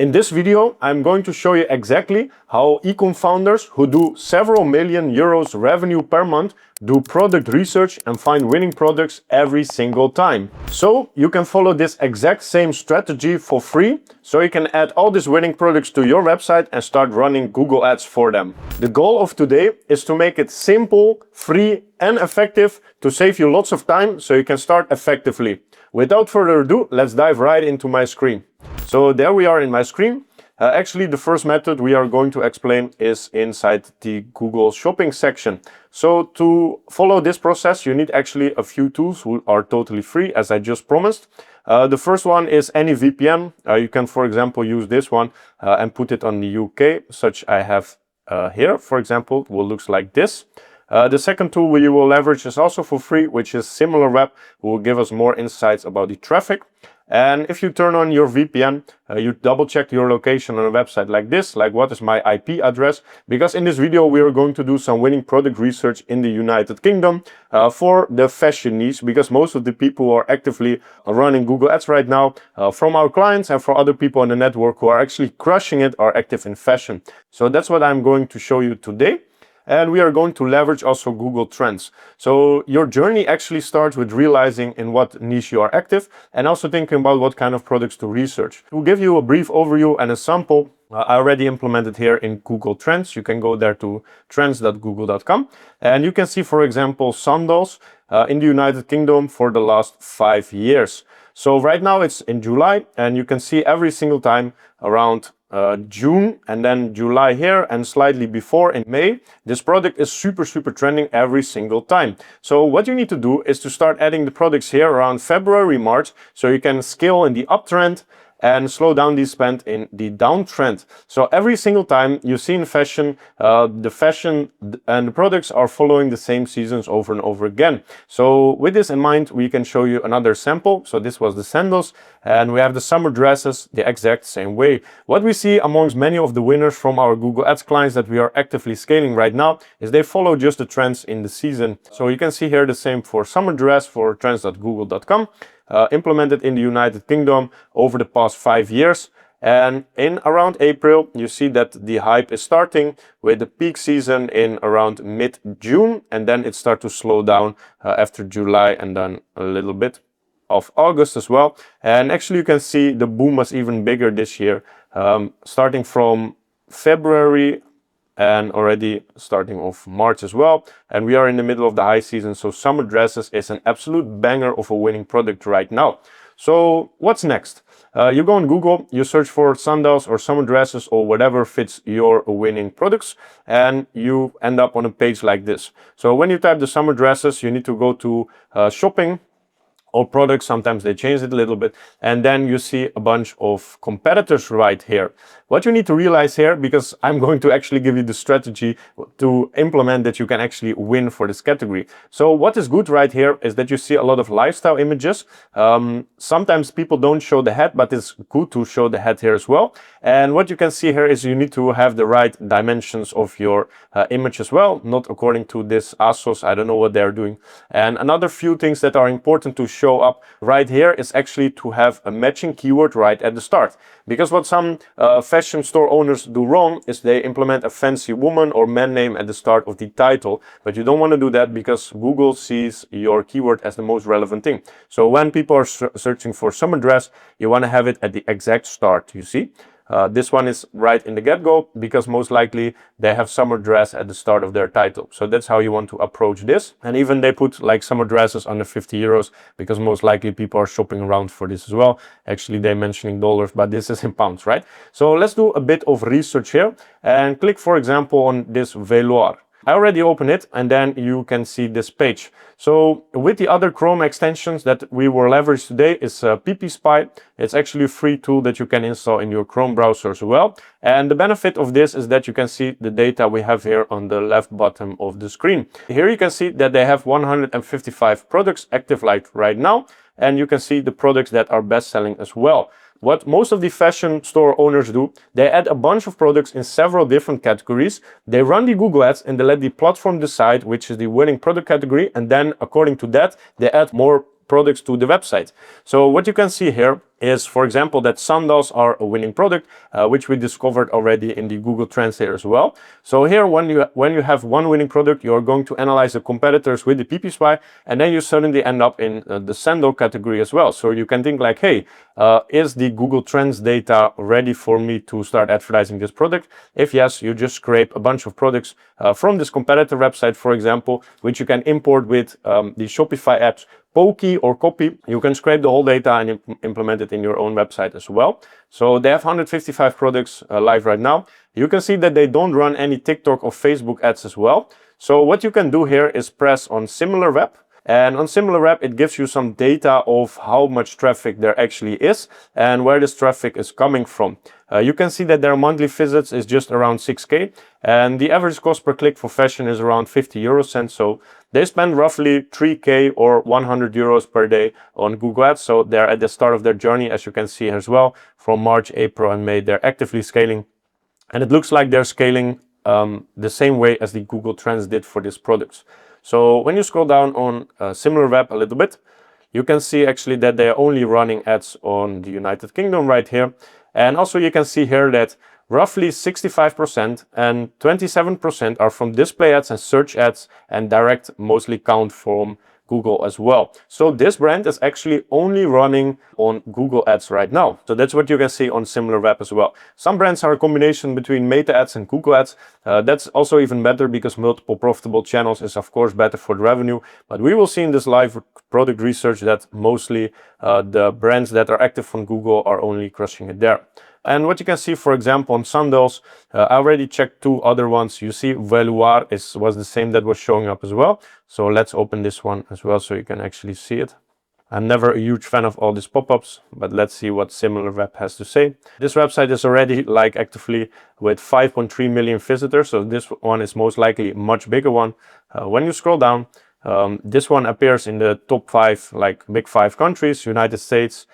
In this video, I'm going to show you exactly how Ecom founders who do several million euros revenue per month do product research and find winning products every single time. So you can follow this exact same strategy for free, so you can add all these winning products to your website and start running Google Ads for them. The goal of today is to make it simple, free and effective to save you lots of time so you can start effectively. Without further ado, let's dive right into my screen. So there we are in my screen. Actually, the first method we are going to explain is inside the Google Shopping section. So to follow this process, you need actually a few tools who are totally free, as I just promised. The first one is any VPN. You can, for example, use this one and put it on the UK, such I have here, for example, will looks like this. The second tool we will leverage is also for free, which is SimilarWeb, who will give us more insights about the traffic. And if you turn on your VPN, you double check your location on a website like this, like what is my IP address, because in this video we are going to do some winning product research in the United Kingdom for the fashion niche, because most of the people who are actively running Google Ads right now from our clients and for other people in the network who are actually crushing it are active in fashion. So that's what I'm going to show you today. And we are going to leverage also Google Trends. So your journey actually starts with realizing in what niche you are active and also thinking about what kind of products to research. To give you a brief overview and a sample, I already implemented here in Google Trends. You can go there to trends.google.com and you can see, for example, sandals in the United Kingdom for the last 5 years. So right now it's in July and you can see every single time around June and then July here and slightly before in May, this product is super trending every single time. So what you need to do is to start adding the products here around February, March, so you can scale in the uptrend and slow down the spend in the downtrend. So every single time you see in fashion, the fashion and the products are following the same seasons over and over again. So with this in mind, we can show you another sample. So this was the sandals and we have the summer dresses the exact same way. What we see amongst many of the winners from our Google Ads clients that we are actively scaling right now is they follow just the trends in the season. So you can see here the same for summer dress for trends.google.com. Implemented in the United Kingdom over the past 5 years. And in around April, you see that the hype is starting with the peak season in around mid-June. And then it starts to slow down after July and then a little bit of August as well. And actually you can see the boom was even bigger this year, starting from February and already starting off March as well. And we are in the middle of the high season, so summer dresses is an absolute banger of a winning product right now. So what's next? You go on Google, you search for sandals or summer dresses or whatever fits your winning products, and you end up on a page like this. So when you type the summer dresses, you need to go to shopping, all products, sometimes they change it a little bit, and then you see a bunch of competitors right here. What you need to realize here, because I'm going to actually give you the strategy to implement that you can actually win for this category. So what is good right here is that you see a lot of lifestyle images. Sometimes people don't show the head, but it's good to show the head here as well. And what you can see here is you need to have the right dimensions of your image as well, not according to this ASOS. I don't know what they're doing. And another few things that are important to show up right here is actually to have a matching keyword right at the start. Because what some fashion store owners do wrong is they implement a fancy woman or man name at the start of the title, but you don't want to do that because Google sees your keyword as the most relevant thing. So when people are searching for summer dress, you want to have it at the exact start, you see. This one is right in the get-go because most likely they have summer dress at the start of their title. So that's how you want to approach this. And even they put like summer dresses under 50 euros because most likely people are shopping around for this as well. Actually, they're mentioning dollars, but this is in pounds, right? So let's do a bit of research here and click, for example, on this velour. I already opened it and then you can see this page. So with the other Chrome extensions that we will leverage today is PPSpy. It's actually a free tool that you can install in your Chrome browser as well. And the benefit of this is that you can see the data we have here on the left bottom of the screen. Here you can see that they have 155 products active right now. And you can see the products that are best selling as well. What most of the fashion store owners do, they add a bunch of products in several different categories. They run the Google Ads and they let the platform decide which is the winning product category. And then according to that, they add more products to the website. So what you can see here is, for example, that sandals are a winning product, which we discovered already in the Google Trends here as well. So here, when you have one winning product, you're going to analyze the competitors with the PPSpy, and then you suddenly end up in the sandal category as well. So you can think like, hey, is the Google Trends data ready for me to start advertising this product? If yes, you just scrape a bunch of products from this competitor website, for example, which you can import with the Shopify apps Pokey or Copy. You can scrape the whole data and implement it in your own website as well. So they have 155 products live right now. You can see that they don't run any TikTok or Facebook ads as well. So what you can do here is press on SimilarWeb. And on SimilarWeb, it gives you some data of how much traffic there actually is and where this traffic is coming from. You can see that their monthly visits is just around 6K, and the average cost per click for fashion is around 50 euro cents. So they spend roughly 3K or 100 euros per day on Google Ads. So they're at the start of their journey, as you can see as well. From March, April, and May, they're actively scaling. And it looks like they're scaling the same way as the Google Trends did for these products. So when you scroll down on SimilarWeb a little bit, you can see actually that they're only running ads on the United Kingdom right here. And also you can see here that roughly 65% and 27% are from display ads and search ads, and direct mostly count from Google as well. So this brand is actually only running on Google Ads right now. So that's what you can see on SimilarWeb as well. Some brands are a combination between Meta Ads and Google Ads. That's also even better because multiple profitable channels is of course better for the revenue. But we will see in this live product research that mostly the brands that are active on Google are only crushing it there. And what you can see, for example, on sandals, I already checked two other ones. You see Velour was the same that was showing up as well. So let's open this one as well so you can actually see it. I'm never a huge fan of all these pop-ups, but let's see what SimilarWeb has to say. This website is already like actively with 5.3 million visitors. So this one is most likely a much bigger one. When you scroll down, this one appears in the top 5, like big 5 countries: United States,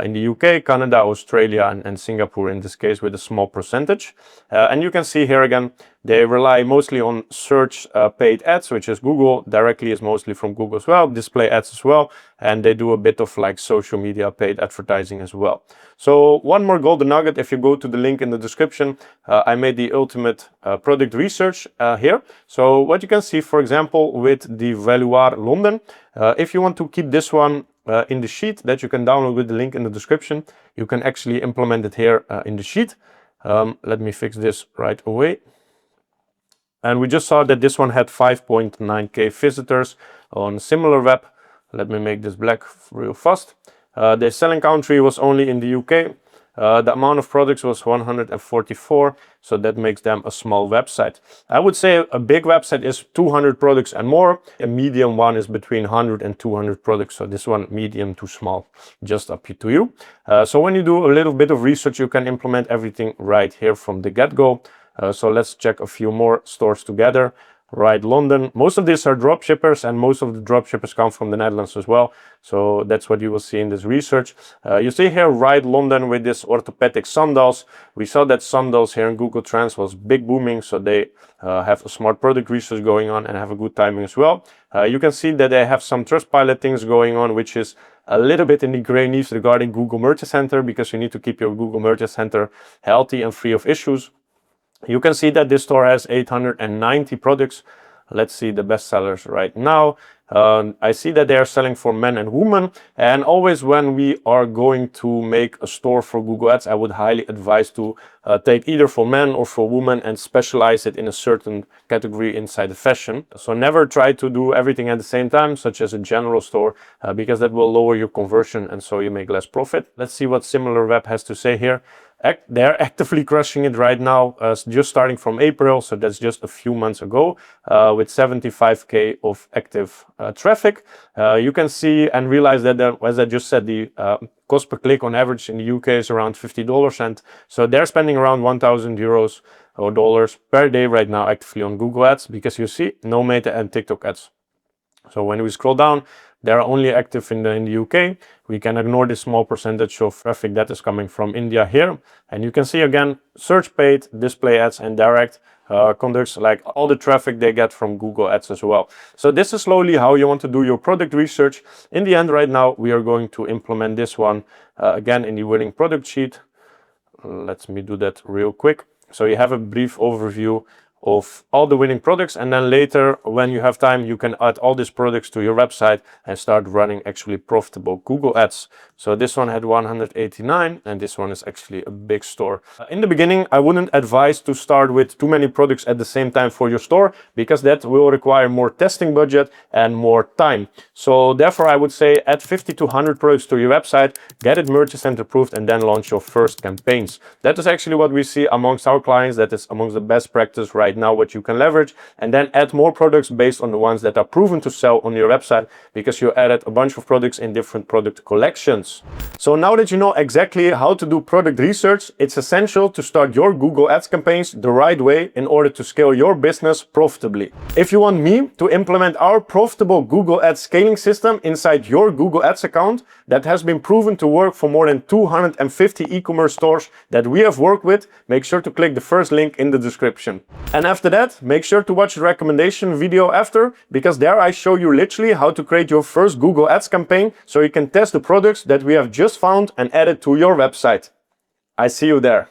in the UK, Canada, Australia, and Singapore in this case, with a small percentage. And you can see here again, they rely mostly on search paid ads, which is Google. Directly is mostly from Google as well, display ads as well, and they do a bit of like social media paid advertising as well. So one more golden nugget: if you go to the link in the description, I made the ultimate product research here. So what you can see, for example, with the Velour London, if you want to keep this one in the sheet that you can download with the link in the description, you can actually implement it here in the sheet. Let me fix this right away. And we just saw that this one had 5.9K visitors on SimilarWeb. Let me make this black real fast. The selling country was only in the UK. The amount of products was 144, so that makes them a small website. I would say a big website is 200 products and more. A medium one is between 100 and 200 products. So this one, medium to small, just up to you. So when you do a little bit of research, you can implement everything right here from the get-go. So let's check a few more stores together. Right, London. Most of these are drop shippers, and most of the drop shippers come from the Netherlands as well. So that's what you will see in this research. You see here, Right, London, with this orthopedic sandals. We saw that sandals here in Google Trends was big booming, so they have a smart product research going on and have a good timing as well. You can see that they have some Trustpilot things going on, which is a little bit in the gray news regarding Google Merchant Center, because you need to keep your Google Merchant Center healthy and free of issues. You can see that this store has 890 products. Let's see the bestsellers right now. I see that they are selling for men and women. And always when we are going to make a store for Google Ads, I would highly advise to take either for men or for women and specialize it in a certain category inside the fashion. So never try to do everything at the same time, such as a general store, because that will lower your conversion and so you make less profit. Let's see what SimilarWeb has to say here. They're actively crushing it right now, just starting from April, so that's just a few months ago, with 75K of active traffic. You can see and realize that, as I just said, the cost per click on average in the UK is around $50, and so they're spending around 1,000 euros or dollars per day right now actively on Google Ads, because you see no Meta and TikTok ads. So when we scroll down, They are only active in the UK. We can ignore this small percentage of traffic that is coming from India here. And you can see again, search paid, display ads, and direct conducts, like all the traffic they get from Google Ads as well. So this is slowly how you want to do your product research. In the end, right now, we are going to implement this one again in the winning product sheet. Let me do that real quick. So you have a brief overview of all the winning products, and then later when you have time you can add all these products to your website and start running actually profitable Google Ads. So this one had 189 and this one is actually a big store. In the beginning I wouldn't advise to start with too many products at the same time for your store, because that will require more testing budget and more time. So therefore I would say add 50 to 100 products to your website, get it Merchant Center approved, and then launch your first campaigns. That is actually what we see amongst our clients. That is amongst the best practice right now what you can leverage, and then add more products based on the ones that are proven to sell on your website, because you added a bunch of products in different product collections. So now that you know exactly how to do product research, it's essential to start your Google Ads campaigns the right way in order to scale your business profitably. If you want me to implement our profitable Google Ads scaling system inside your Google Ads account that has been proven to work for more than 250 e-commerce stores that we have worked with, make sure to click the first link in the description. And after that, make sure to watch the recommendation video after, because there I show you literally how to create your first Google Ads campaign so you can test the products that we have just found and add it to your website. I see you there.